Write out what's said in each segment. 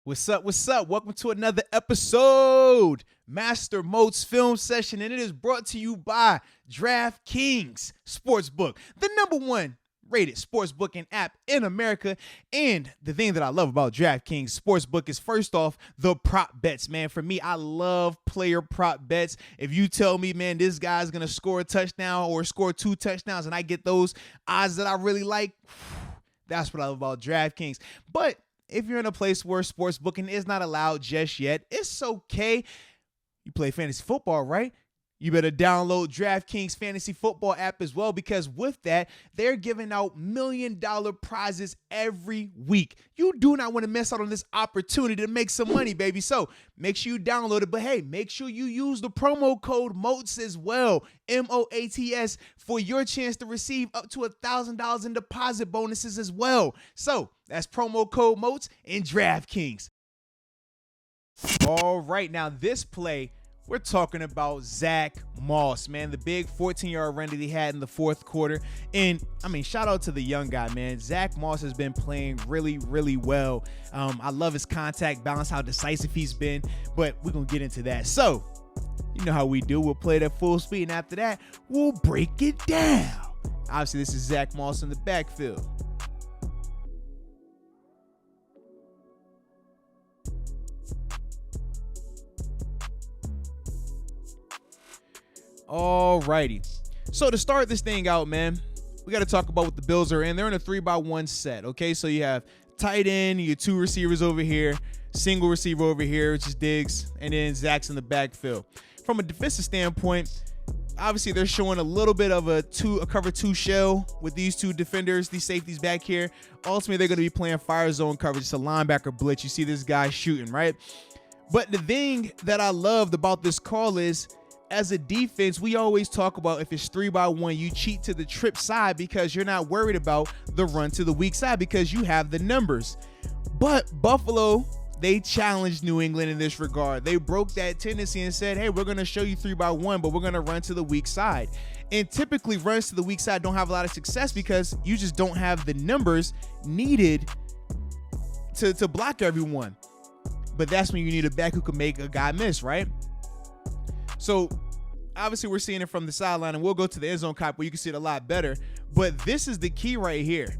What's up? What's up? Welcome to another episode, Master Moats Film Session, and it is brought to you by DRAFTKINGS Sportsbook, the #1 rated sportsbooking app in America. And the thing that I love about DraftKings Sportsbook is, first off, the prop bets, man. For me, I love player prop bets. If you tell me, man, this guy's going to score a touchdown or score 2 touchdowns, and I get those odds that I really like, that's what I love about DraftKings. But if you're in a place where sports booking is not allowed just yet, it's okay. You play fantasy football, right? You better download DraftKings Fantasy Football app as well, because with that, they're giving out $1 million prizes every week. You do not want to miss out on this opportunity to make some money, baby. So make sure you download it. But hey, make sure you use the promo code MOATS as well, MOATS, for your chance to receive up to $1,000 in deposit bonuses as well. So that's promo code MOATS in DraftKings. All right, now this play, we're talking about Zack Moss, man, the big 14-yard run that he had in the fourth quarter. And, I mean, shout out to the young guy, man. Zack Moss has been playing really, really well. I love his contact balance, how decisive he's been, but we're going to get into that. So, you know how we do. We'll play it at full speed, and after that, we'll break it down. Obviously, this is Zack Moss in the backfield. Alrighty, so to start this thing out, man, we got to talk about what the Bills are in. They're in a 3-by-1 set, okay? So you have tight end, your 2 receivers over here, single receiver over here, which is Diggs, and then Zach's in the backfield. From a defensive standpoint, obviously they're showing a little bit of a cover 2 shell with these 2 defenders, these safeties back here. Ultimately, they're going to be playing fire zone coverage. It's a linebacker blitz. You see this guy shooting, right? But the thing that I loved about this call is, as a defense, we always talk about if it's 3-by-1, you cheat to the trip side because you're not worried about the run to the weak side because you have the numbers. But Buffalo, they challenged New England in this regard. They broke that tendency and said, hey, we're going to show you 3-by-1, but we're going to run to the weak side. And typically runs to the weak side don't have a lot of success because you just don't have the numbers needed to block everyone. But that's when you need a back who can make a guy miss, right? So obviously we're seeing it from the sideline, and we'll go to the end zone cop where you can see it a lot better. But this is the key right here.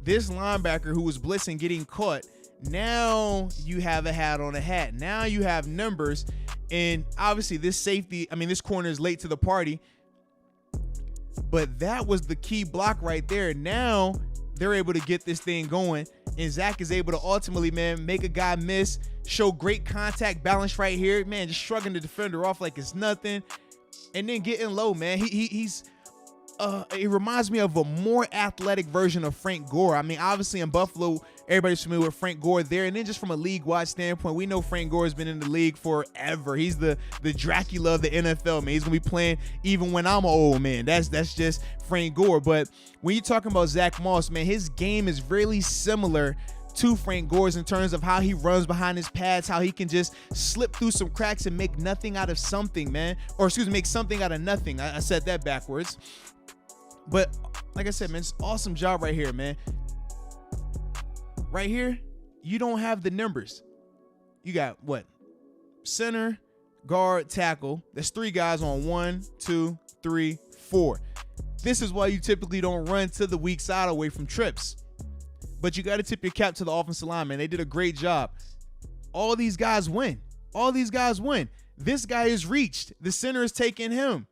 This linebacker who was blitzing getting caught. Now you have a hat on a hat. Now you have numbers. And obviously this this corner is late to the party. But that was the key block right there. Now they're able to get this thing going. And Zach is able to ultimately, man, make a guy miss, show great contact balance right here. Man, just shrugging the defender off like it's nothing. And then getting low, man. He's it reminds me of a more athletic version of Frank Gore. I mean, obviously in Buffalo, everybody's familiar with Frank Gore there. And then just from a league-wide standpoint, we know Frank Gore has been in the league forever. He's the Dracula of the NFL, man. He's going to be playing even when I'm an old man. That's just Frank Gore. But when you're talking about Zack Moss, man, his game is really similar to Frank Gore's in terms of how he runs behind his pads, how he can just slip through some cracks and make nothing out of something, man. Or excuse me, make something out of nothing. I said that backwards. But like I said, man, it's an awesome job right here, man. Right here, you don't have the numbers. You got what? Center, guard, tackle. There's 3 guys on 1, 2, 3, 4. This is why you typically don't run to the weak side away from trips. But you got to tip your cap to the offensive line, man. They did a great job. All these guys win. All these guys win. This guy is reached. The center is taking him.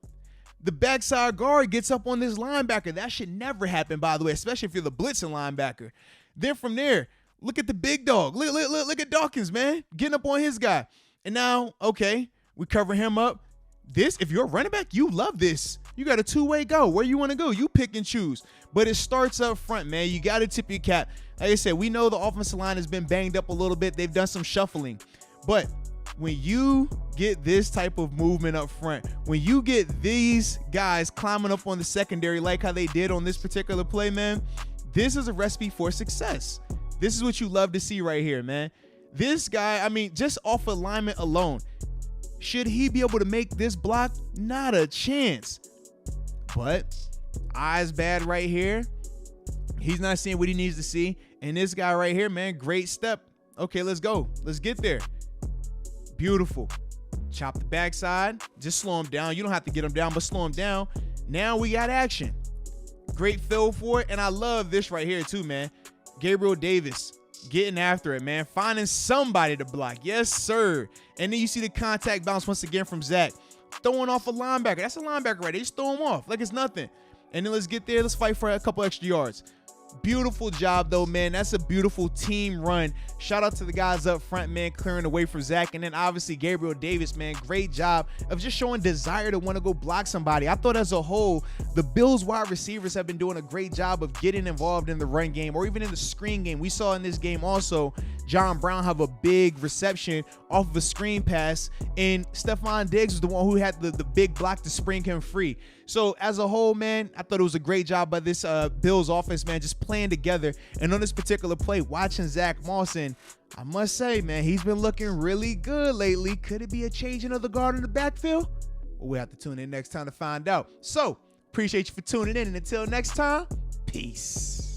The backside guard gets up on this linebacker. That should never happen, by the way, especially if you're the blitzing linebacker. Then from there, look at the big dog. Look at Dawkins, man, getting up on his guy. And now, okay, we cover him up. If you're a running back, you love this. You got a 2-way go. Where you want to go, you pick and choose. But it starts up front, man. You got to tip your cap. Like I said, we know the offensive line has been banged up a little bit. They've done some shuffling. But when you get this type of movement up front, when you get these guys climbing up on the secondary like how they did on this particular play, man, this is a recipe for success. This is what you love to see right here, man. This guy, I mean, just off alignment alone, should he be able to make this block? Not a chance. But eyes bad right here. He's not seeing what he needs to see. And this guy right here, man, great step. Okay, let's go. Let's get there. Beautiful. Chop the backside. Just slow him down. You don't have to get him down, but slow him down. Now we got action. Great feel for it. And I love this right here too, man. Gabriel Davis getting after it, man. Finding somebody to block. Yes, sir. And then you see the contact bounce once again from Zack. Throwing off a linebacker. That's a linebacker right there. Just throw him off like it's nothing. And then let's get there. Let's fight for a couple extra yards. Beautiful job, though, man. That's a beautiful team run. Shout out to the guys up front, man, clearing the way for Zack. And then, obviously, Gabriel Davis, man, great job of just showing desire to want to go block somebody. I thought as a whole, the Bills wide receivers have been doing a great job of getting involved in the run game or even in the screen game. We saw in this game also John Brown have a big reception off of a screen pass, and Stephon Diggs was the one who had the big block to spring him free. So as a whole, man, I thought it was a great job by this Bills offense, man, just playing together. And on this particular play, watching Zack Moss, and I must say, man, he's been looking really good lately. Could it be a changing of the guard in the backfield? Well, we'll have to tune in next time to find out. So appreciate you for tuning in, and until next time, peace.